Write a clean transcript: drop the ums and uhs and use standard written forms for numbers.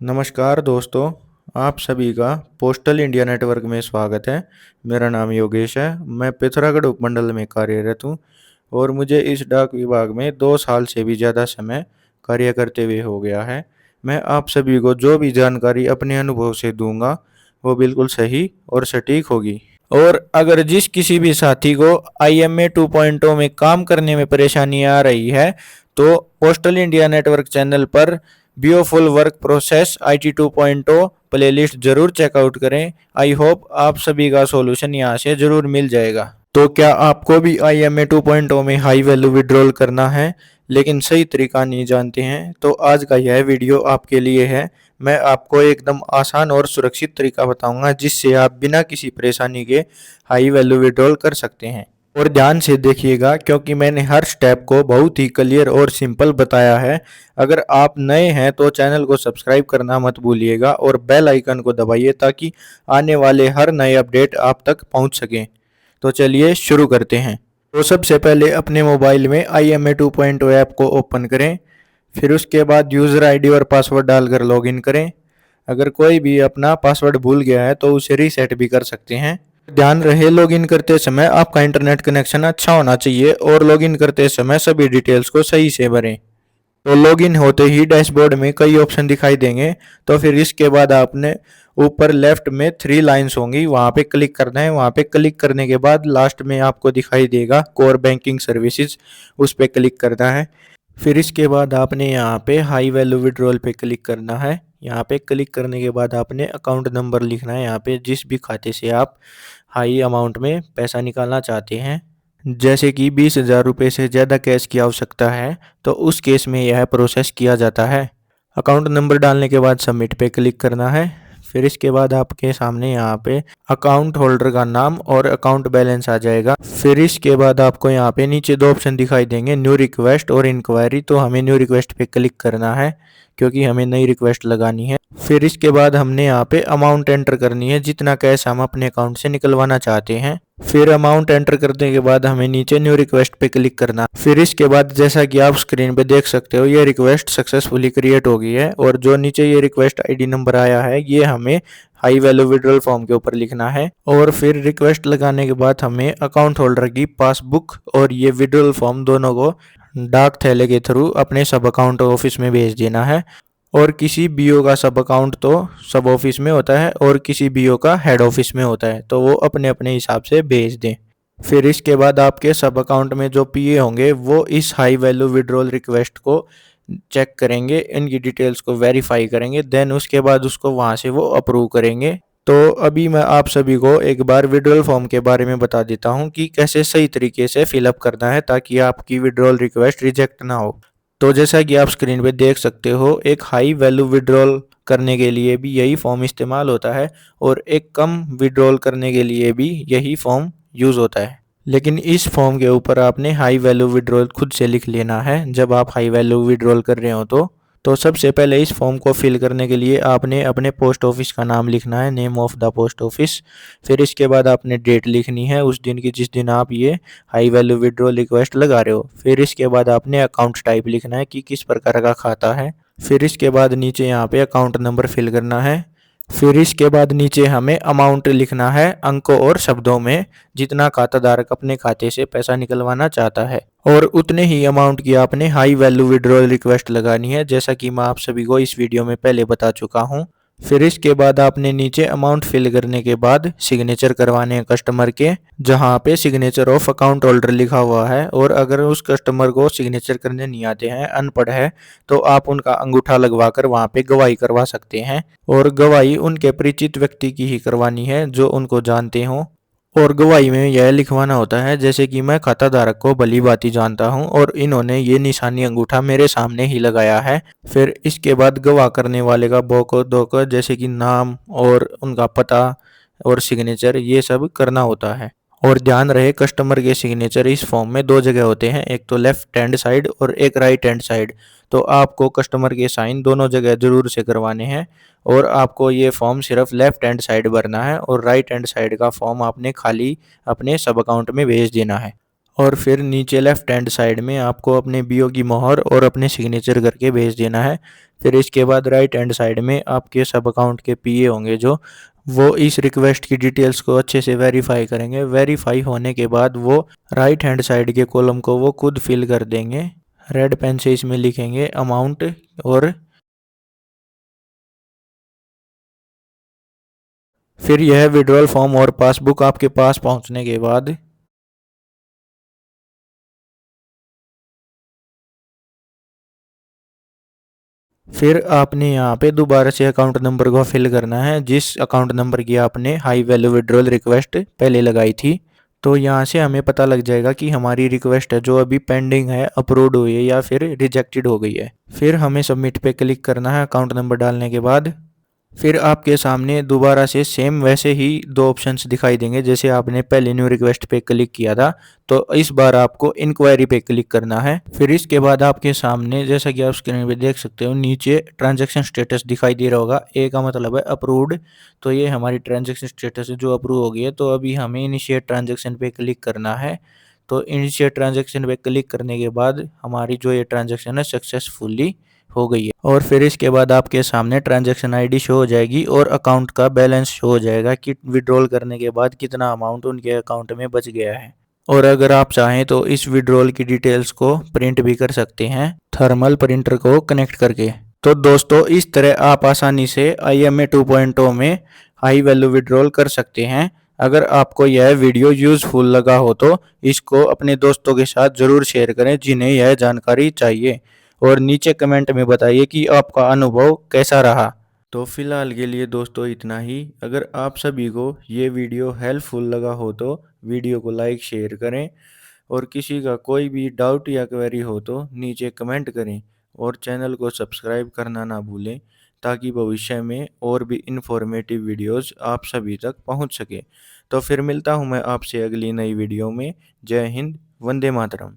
नमस्कार दोस्तों, आप सभी का पोस्टल इंडिया नेटवर्क में स्वागत है। मेरा नाम योगेश है। मैं पिथौरागढ़ उपमंडल में कार्यरत हूँ और मुझे इस डाक विभाग में 2 साल से भी ज़्यादा समय कार्य करते हुए हो गया है। मैं आप सभी को जो भी जानकारी अपने अनुभव से दूंगा, वो बिल्कुल सही और सटीक होगी। और अगर जिस किसी भी साथी को IMA 2.0 में काम करने में परेशानी आ रही है, तो पोस्टल इंडिया नेटवर्क चैनल पर बियोफुल वर्क प्रोसेस IT 2.0 प्लेलिस्ट जरूर चेकआउट करें। आई होप आप सभी का सॉल्यूशन यहाँ से जरूर मिल जाएगा। तो क्या आपको भी IMA 2.0 में हाई वैल्यू विड्रॉल करना है लेकिन सही तरीका नहीं जानते हैं, तो आज का यह वीडियो आपके लिए है। मैं आपको एकदम आसान और सुरक्षित तरीका बताऊंगा जिससे आप बिना किसी परेशानी के हाई वैल्यू विड्रॉल कर सकते हैं। और ध्यान से देखिएगा क्योंकि मैंने हर स्टेप को बहुत ही क्लियर और सिंपल बताया है। अगर आप नए हैं तो चैनल को सब्सक्राइब करना मत भूलिएगा और बेल आइकन को दबाइए ताकि आने वाले हर नए अपडेट आप तक पहुंच सकें। तो चलिए शुरू करते हैं। तो सबसे पहले अपने मोबाइल में IMA 2.0 ऐप को ओपन करें। फिर उसके बाद यूज़र ID और पासवर्ड डालकर लॉगिन करें। अगर कोई भी अपना पासवर्ड भूल गया है तो उसे रीसेट भी कर सकते हैं। ध्यान रहे, लॉगिन करते समय आपका इंटरनेट कनेक्शन अच्छा होना चाहिए और लॉगिन करते समय सभी डिटेल्स को सही से भरें। तो लॉगिन होते ही डैशबोर्ड में कई ऑप्शन दिखाई देंगे। तो फिर इसके बाद आपने ऊपर लेफ्ट में 3 लाइंस होंगी, वहाँ पे क्लिक करना है। वहाँ पे क्लिक करने के बाद लास्ट में आपको दिखाई देगा कोर बैंकिंग सर्विसेज, उस पर क्लिक करना है। फिर इसके बाद आपने यहाँ पे हाई वैल्यू विड्रॉल पे क्लिक करना है। यहाँ पे क्लिक करने के बाद आपने अकाउंट नंबर लिखना है। यहाँ पे जिस भी खाते से आप हाई अमाउंट में पैसा निकालना चाहते हैं, जैसे कि 20,000 रुपये से ज़्यादा कैश की आवश्यकता है, तो उस केस में यह प्रोसेस किया जाता है। अकाउंट नंबर डालने के बाद सबमिट पे क्लिक करना है। फिर इसके बाद आपके सामने यहाँ पे अकाउंट होल्डर का नाम और अकाउंट बैलेंस आ जाएगा। फिर इसके बाद आपको यहाँ पे नीचे 2 ऑप्शन दिखाई देंगे, न्यू रिक्वेस्ट और इंक्वायरी। तो हमें न्यू रिक्वेस्ट पे क्लिक करना है क्योंकि हमें नई रिक्वेस्ट लगानी है। फिर इसके बाद हमने यहाँ पे अमाउंट एंटर करनी है, जितना कैश हम अपने अकाउंट से निकलवाना चाहते हैं। फिर अमाउंट एंटर करने के बाद हमें नीचे न्यू रिक्वेस्ट पे क्लिक करना। फिर इसके बाद जैसा कि आप स्क्रीन पे देख सकते हो, ये रिक्वेस्ट सक्सेसफुली क्रिएट हो गई है और जो नीचे ये रिक्वेस्ट ID नंबर आया है, ये हमें हाई वैल्यू विड्रॉल फॉर्म के ऊपर लिखना है। और फिर रिक्वेस्ट लगाने के बाद हमें अकाउंट होल्डर की पासबुक और ये विड्रॉल फॉर्म दोनों को डाक थैले के थ्रू अपने सब अकाउंट ऑफिस में भेज देना है। और किसी BO का सब अकाउंट तो सब ऑफिस में होता है और किसी BO का हेड ऑफिस में होता है, तो वो अपने अपने हिसाब से भेज दें। फिर इसके बाद आपके सब अकाउंट में जो PA होंगे वो इस हाई वैल्यू विड्रॉल रिक्वेस्ट को चेक करेंगे, इनकी डिटेल्स को वेरीफाई करेंगे, देन उसके बाद उसको वहाँ से वो अप्रूव करेंगे। तो अभी मैं आप सभी को एक बार विड्रॉल फॉर्म के बारे में बता देता हूँ कि कैसे सही तरीके से फिलअप करना है ताकि आपकी विड्रॉल रिक्वेस्ट रिजेक्ट ना हो। तो जैसा कि आप स्क्रीन पे देख सकते हो, एक हाई वैल्यू विड्रॉल करने के लिए भी यही फॉर्म इस्तेमाल होता है और एक कम विड्रॉल करने के लिए भी यही फॉर्म यूज़ होता है। लेकिन इस फॉर्म के ऊपर आपने हाई वैल्यू विड्रॉल खुद से लिख लेना है जब आप हाई वैल्यू विड्रॉल कर रहे हो। तो सबसे पहले इस फॉर्म को फिल करने के लिए आपने अपने पोस्ट ऑफिस का नाम लिखना है, name of the post office. फिर इसके बाद आपने डेट लिखनी है उस दिन की जिस दिन आप ये हाई वैल्यू विड्रॉल रिक्वेस्ट लगा रहे हो। फिर इसके बाद आपने अकाउंट टाइप लिखना है कि किस प्रकार का खाता है। फिर इसके बाद नीचे यहाँ पे अकाउंट नंबर फिल करना है। फिर इसके बाद नीचे हमें अमाउंट लिखना है अंकों और शब्दों में, जितना खाताधारक अपने खाते से पैसा निकलवाना चाहता है, और उतने ही अमाउंट की आपने हाई वैल्यू विड्रॉल रिक्वेस्ट लगानी है, जैसा कि मैं आप सभी को इस वीडियो में पहले बता चुका हूं। फिर इसके बाद आपने नीचे अमाउंट फिल करने के बाद सिग्नेचर करवाने हैं कस्टमर के, जहां पे सिग्नेचर ऑफ अकाउंट होल्डर लिखा हुआ है। और अगर उस कस्टमर को सिग्नेचर करने नहीं आते हैं, अनपढ़ है, तो आप उनका अंगूठा लगवाकर वहां पे गवाही करवा सकते हैं। और गवाही उनके परिचित व्यक्ति की ही करवानी है जो उनको जानते हो। और गवाही में यह लिखवाना होता है जैसे कि मैं खाताधारक को भली भांति जानता हूं और इन्होंने ये निशानी अंगूठा मेरे सामने ही लगाया है। फिर इसके बाद गवाह करने वाले का बौको दोको जैसे कि नाम और उनका पता और सिग्नेचर ये सब करना होता है। और ध्यान रहे, कस्टमर के सिग्नेचर इस फॉर्म में 2 जगह होते हैं, एक तो लेफ्ट हैंड साइड और एक राइट हैंड साइड। तो आपको कस्टमर के साइन दोनों जगह जरूर से करवाने हैं और आपको ये फॉर्म सिर्फ लेफ्ट हैंड साइड भरना है और राइट हैंड साइड का फॉर्म आपने खाली अपने सब अकाउंट में भेज देना है। और फिर नीचे लेफ्ट हैंड साइड में आपको अपने बीओ की मोहर और अपने सिग्नेचर करके भेज देना है। फिर इसके बाद राइट हैंड साइड में आपके सब अकाउंट के पीए होंगे जो वो इस रिक्वेस्ट की डिटेल्स को अच्छे से वेरीफाई करेंगे। वेरीफाई होने के बाद वो राइट हैंड साइड के कॉलम को वो खुद फिल कर देंगे। रेड पेन से इसमें लिखेंगे अमाउंट और फिर यह विड्रॉल फॉर्म और पासबुक आपके पास पहुंचने के बाद फिर आपने यहाँ पे दोबारा से अकाउंट नंबर को फिल करना है जिस अकाउंट नंबर की आपने हाई वैल्यू विड्रॉल रिक्वेस्ट पहले लगाई थी। तो यहाँ से हमें पता लग जाएगा कि हमारी रिक्वेस्ट है जो अभी पेंडिंग है अप्रूव्ड हुई है या फिर रिजेक्टेड हो गई है। फिर हमें सबमिट पे क्लिक करना है अकाउंट नंबर डालने के बाद। फिर आपके सामने दोबारा से सेम वैसे ही दो ऑप्शंस दिखाई देंगे जैसे आपने पहले न्यू रिक्वेस्ट पे क्लिक किया था। तो इस बार आपको इंक्वायरी पे क्लिक करना है। फिर इसके बाद आपके सामने जैसा कि आप स्क्रीन पे देख सकते हो नीचे ट्रांजैक्शन स्टेटस दिखाई दे रहा होगा। ए का मतलब है अप्रूव्ड। तो ये हमारी ट्रांजैक्शन स्टेटस है जो अप्रूव हो गई है। तो अभी हमें इनिशिएट ट्रांजैक्शन पे क्लिक करना है। तो इनिशिएट ट्रांजैक्शन पे क्लिक करने के बाद हमारी जो ये ट्रांजैक्शन है सक्सेसफुली हो गई है। और फिर इसके बाद आपके सामने ट्रांजैक्शन आईडी शो हो जाएगी और अकाउंट का बैलेंस शो हो जाएगा कि विड्रॉल करने के बाद कितना अमाउंट उनके अकाउंट में बच गया है। और अगर आप चाहें तो इस विड्रॉल की डिटेल्स को प्रिंट भी कर सकते हैं थर्मल प्रिंटर को कनेक्ट करके। तो दोस्तों इस तरह आप आसानी से IMA 2.0 में हाई वैल्यू विड्रॉल कर सकते हैं। अगर आपको यह वीडियो यूजफुल लगा हो तो इसको अपने दोस्तों के साथ ज़रूर शेयर करें जिन्हें यह जानकारी चाहिए। और नीचे कमेंट में बताइए कि आपका अनुभव कैसा रहा। तो फिलहाल के लिए दोस्तों इतना ही। अगर आप सभी को ये वीडियो हेल्पफुल लगा हो तो वीडियो को लाइक शेयर करें और किसी का कोई भी डाउट या क्वेरी हो तो नीचे कमेंट करें और चैनल को सब्सक्राइब करना ना भूलें ताकि भविष्य में और भी इन्फॉर्मेटिव वीडियोस आप सभी तक पहुंच सके। तो फिर मिलता हूं मैं आपसे अगली नई वीडियो में। जय हिंद, वंदे मातरम।